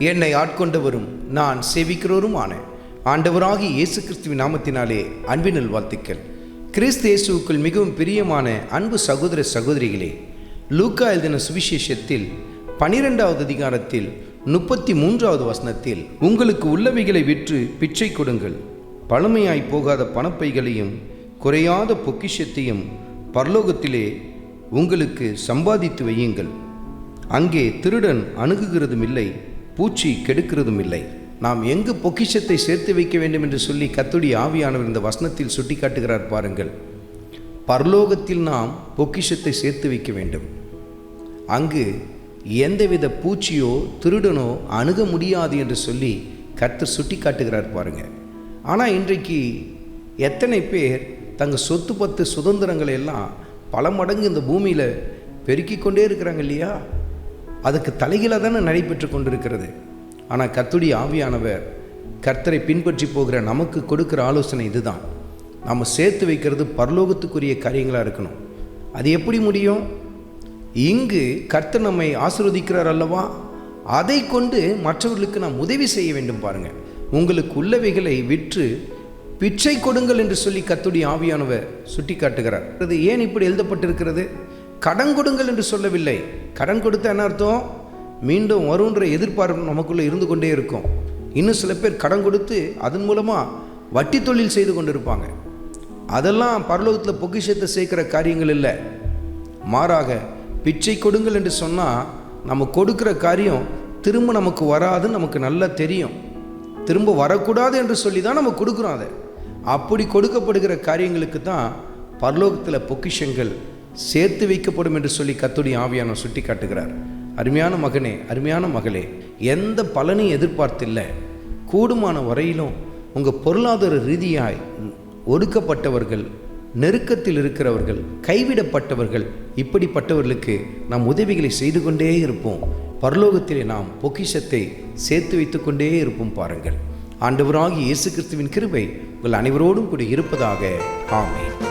என்னை ஆட்கொண்டவரும் நான் சேவிக்கிறவருமான ஆண்டவராகிய இயேசு கிறிஸ்துவின் நாமத்தினாலே அன்பினல் வாழ்த்துக்கள். கிறிஸ்து இயேசுவுக்குள் மிகவும் பிரியமான அன்பு சகோதர சகோதரிகளே, லூக்கா எழுதின சுவிசேஷத்தில் 12வது அதிகாரத்தில் 33வது வசனத்தில், உங்களுக்கு உள்ளவைகளை விற்று பிச்சை கொடுங்கள், பழமையாய் போகாத பணப்பைகளையும் குறையாத பொக்கிஷத்தையும் பரலோகத்திலே உங்களுக்கு சம்பாதித்து வையுங்கள், அங்கே திருடன் அணுகுகிறதும் இல்லை, பூச்சி கெடுக்கிறதும் இல்லை. நாம் எங்கு பொக்கிஷத்தை சேர்த்து வைக்க வேண்டும் என்று சொல்லி கர்த்தருடைய ஆவியானவர் இந்த வசனத்தில் சுட்டி காட்டுகிறார் பாருங்கள். பரலோகத்தில் நாம் பொக்கிஷத்தை சேர்த்து வைக்க வேண்டும். அங்கு எந்தவித பூச்சியோ திருடனோ அணுக முடியாது என்று சொல்லி கர்த்தர் சுட்டி காட்டுகிறார் பாருங்க. ஆனால் இன்றைக்கு எத்தனை பேர் தங்கள் சொத்து பத்து சுதந்திரங்களை எல்லாம் பல மடங்கு இந்த பூமியில் பெருக்கி கொண்டே இருக்கிறாங்க இல்லையா? அதுக்கு தலைகீழாக தானே நடைபெற்று கொண்டிருக்கிறது. ஆனால் கர்த்தருடைய ஆவியானவர் கர்த்தரை பின்பற்றி போகிற நமக்கு கொடுக்குற ஆலோசனை இதுதான். நம்ம சேர்த்து வைக்கிறது பரலோகத்துக்குரிய காரியங்களாக இருக்கணும். அது எப்படி முடியும்? இங்கு கர்த்தர் நம்மை ஆசீர்வதிக்கிறார் அல்லவா, அதை கொண்டு மற்றவர்களுக்கு நாம் உதவி செய்ய வேண்டும். பாருங்கள், உங்களுக்கு உள்ளவைகளை விற்று பிச்சை கொடுங்கள் என்று சொல்லி கர்த்தருடைய ஆவியானவர் சுட்டி காட்டுகிறார். அது ஏன் இப்படி எழுதப்பட்டிருக்கிறது? கடன் கொடுங்கள் என்று சொல்லவில்லை. கடன் கொடுத்தா என்ன அர்த்தம்? மீண்டும் வருன்ற எதிர்பார்ப்பு நமக்குள்ளே இருந்து கொண்டே இருக்கும். இன்னும் சில பேர் கடன் கொடுத்து அதன் மூலமாக வட்டி தொழில் செய்து கொண்டு இருப்பாங்க. அதெல்லாம் பரலோகத்தில் பொக்கிஷத்தை சேர்க்கிற காரியங்கள் இல்லை. மாறாக பிச்சை கொடுங்கள் என்று சொன்னால் நம்ம கொடுக்குற காரியம் திரும்ப நமக்கு வராதுன்னு நமக்கு நல்லா தெரியும். திரும்ப வரக்கூடாது என்று சொல்லி தான் நம்ம கொடுக்குறோம். அதை அப்படி கொடுக்கப்படுகிற காரியங்களுக்கு தான் பரலோகத்தில் பொக்கிஷங்கள் சேர்த்து வைக்கப்படும் என்று சொல்லி கர்த்தருடைய ஆவியானவர் சுட்டி காட்டுகிறார். அருமையான மகனே, அருமையான மகளே, எந்த பலனையும் எதிர்பார்த்தில்லை. கூடுமான வரையிலும் உங்கள் பொருளாதார ரீதியாய் ஒடுக்கப்பட்டவர்கள், நெருக்கத்தில் இருக்கிறவர்கள், கைவிடப்பட்டவர்கள், இப்படிப்பட்டவர்களுக்கு நாம் உதவிகளை செய்து கொண்டே இருப்போம். பரலோகத்திலே நாம் பொக்கிஷத்தை சேர்த்து வைத்து கொண்டே இருப்போம். பாருங்கள், ஆண்டவராகிய இயேசு கிறிஸ்துவின் கிருபை உங்கள் அனைவரோடும் கூட இருப்பதாக. ஆமென்.